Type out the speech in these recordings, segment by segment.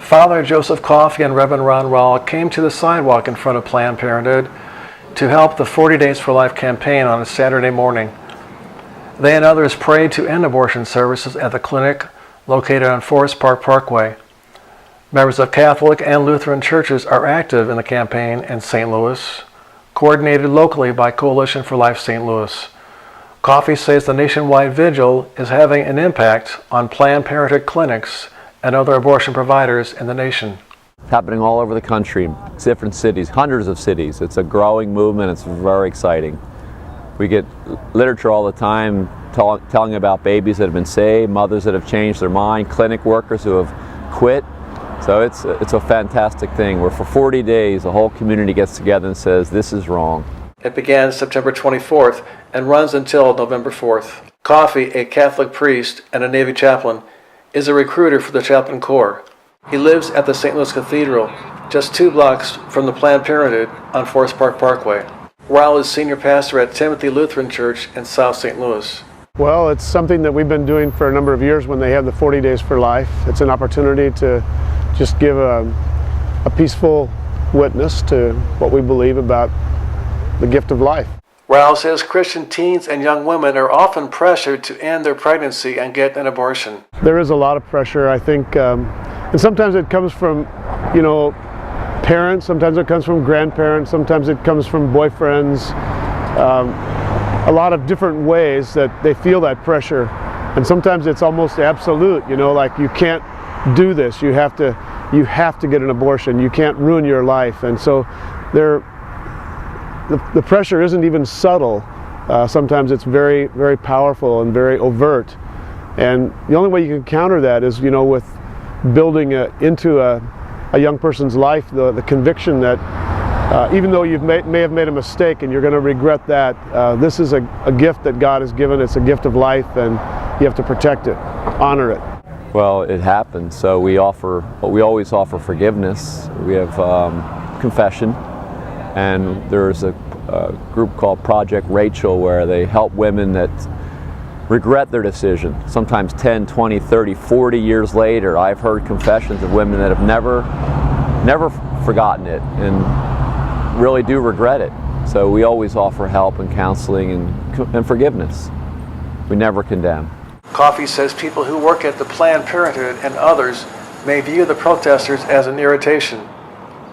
Father Joseph Coffey and Reverend Ron Rawl came to the sidewalk in front of Planned Parenthood to help the 40 Days for Life campaign on a Saturday morning. They and others prayed to end abortion services at the clinic located on Forest Park Parkway. Members of Catholic and Lutheran churches are active in the campaign in St. Louis, coordinated locally by Coalition for Life St. Louis. Coffey says the nationwide vigil is having an impact on Planned Parenthood clinics and other abortion providers in the nation. It's happening all over the country, different cities, hundreds of cities. It's a growing movement. It's very exciting. We get literature all the time telling about babies that have been saved, mothers that have changed their mind, clinic workers who have quit. So it's a fantastic thing where for 40 days the whole community gets together and says this is wrong. It began September 24th and runs until November 4th. Coffey, a Catholic priest and a Navy chaplain, is a recruiter for the Chaplain Corps. He lives at the St. Louis Cathedral, just 2 blocks from the Planned Parenthood on Forest Park Parkway. Rawl is senior pastor at Timothy Lutheran Church in South St. Louis. Well, it's something that we've been doing for a number of years when they have the 40 Days for Life. It's an opportunity to just give a peaceful witness to what we believe about the gift of life. Rawl says Christian teens and young women are often pressured to end their pregnancy and get an abortion. There is a lot of pressure, I think, and sometimes it comes from, parents, sometimes it comes from grandparents, sometimes it comes from boyfriends, a lot of different ways that they feel that pressure, and sometimes it's almost absolute, like you can't do this, you have to get an abortion, you can't ruin your life, and so the pressure isn't even subtle. Sometimes it's very, very powerful and very overt. And the only way you can counter that is, with building into a young person's life the conviction that even though you may have made a mistake and you're going to regret that, this is a gift that God has given. It's a gift of life, and you have to protect it, honor it. Well, it happened, so we always offer forgiveness. We have confession. And there's a group called Project Rachel where they help women that regret their decision. Sometimes 10, 20, 30, 40 years later, I've heard confessions of women that have never forgotten it and really do regret it. So we always offer help and counseling and forgiveness. We never condemn. Coffey says people who work at the Planned Parenthood and others may view the protesters as an irritation.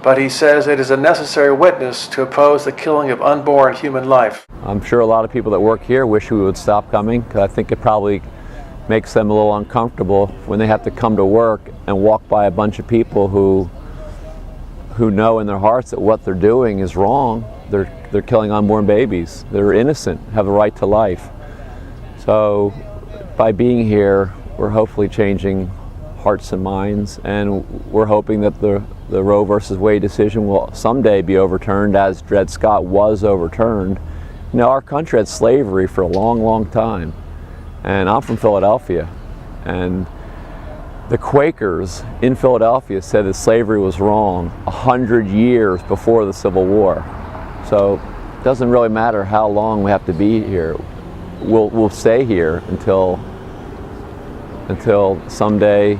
But he says it is a necessary witness to oppose the killing of unborn human life. I'm sure a lot of people that work here wish we would stop coming, because I think it probably makes them a little uncomfortable when they have to come to work and walk by a bunch of people who know in their hearts that what they're doing is wrong. They're killing unborn babies. They're innocent, have a right to life. So by being here, we're hopefully changing hearts and minds, and we're hoping that the Roe versus Wade decision will someday be overturned, as Dred Scott was overturned. Our country had slavery for a long, long time, and I'm from Philadelphia, and the Quakers in Philadelphia said that slavery was wrong 100 years before the Civil War. So it doesn't really matter how long we have to be here. We'll stay here until someday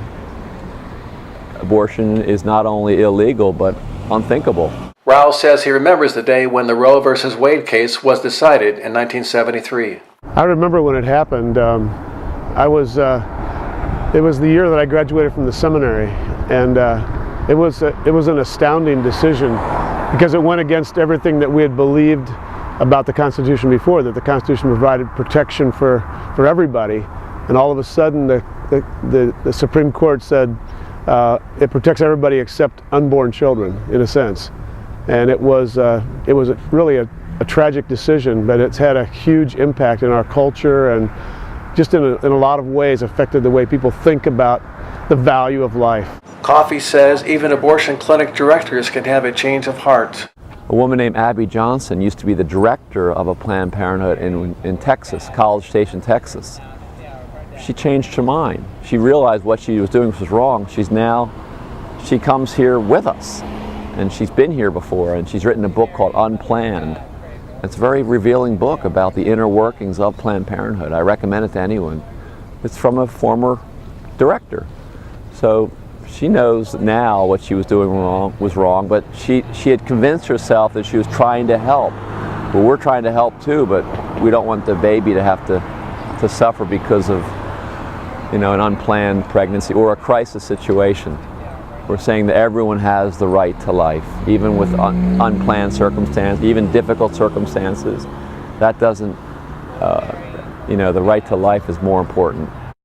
abortion is not only illegal but unthinkable. Rawl says he remembers the day when the Roe versus Wade case was decided in 1973. I remember when it happened. It was the year that I graduated from the seminary, and it was an astounding decision because it went against everything that we had believed about the Constitution before, that the Constitution provided protection for everybody, and all of a sudden the Supreme Court said it protects everybody except unborn children, in a sense. And it was really a tragic decision, but it's had a huge impact in our culture and just in a lot of ways affected the way people think about the value of life. Coffey says even abortion clinic directors can have a change of heart. A woman named Abby Johnson used to be the director of a Planned Parenthood in Texas, College Station, Texas. She changed her mind. She realized what she was doing was wrong. She comes here with us, and she's been here before, and she's written a book called Unplanned. It's a very revealing book about the inner workings of Planned Parenthood. I recommend it to anyone. It's from a former director. So she knows now what she was doing was wrong, but she had convinced herself that she was trying to help. Well, we're trying to help too, but we don't want the baby to have to suffer because of, you know, an unplanned pregnancy or a crisis situation. We're saying that everyone has the right to life, even with unplanned circumstances, even difficult circumstances. That doesn't, you know, the right to life is more important.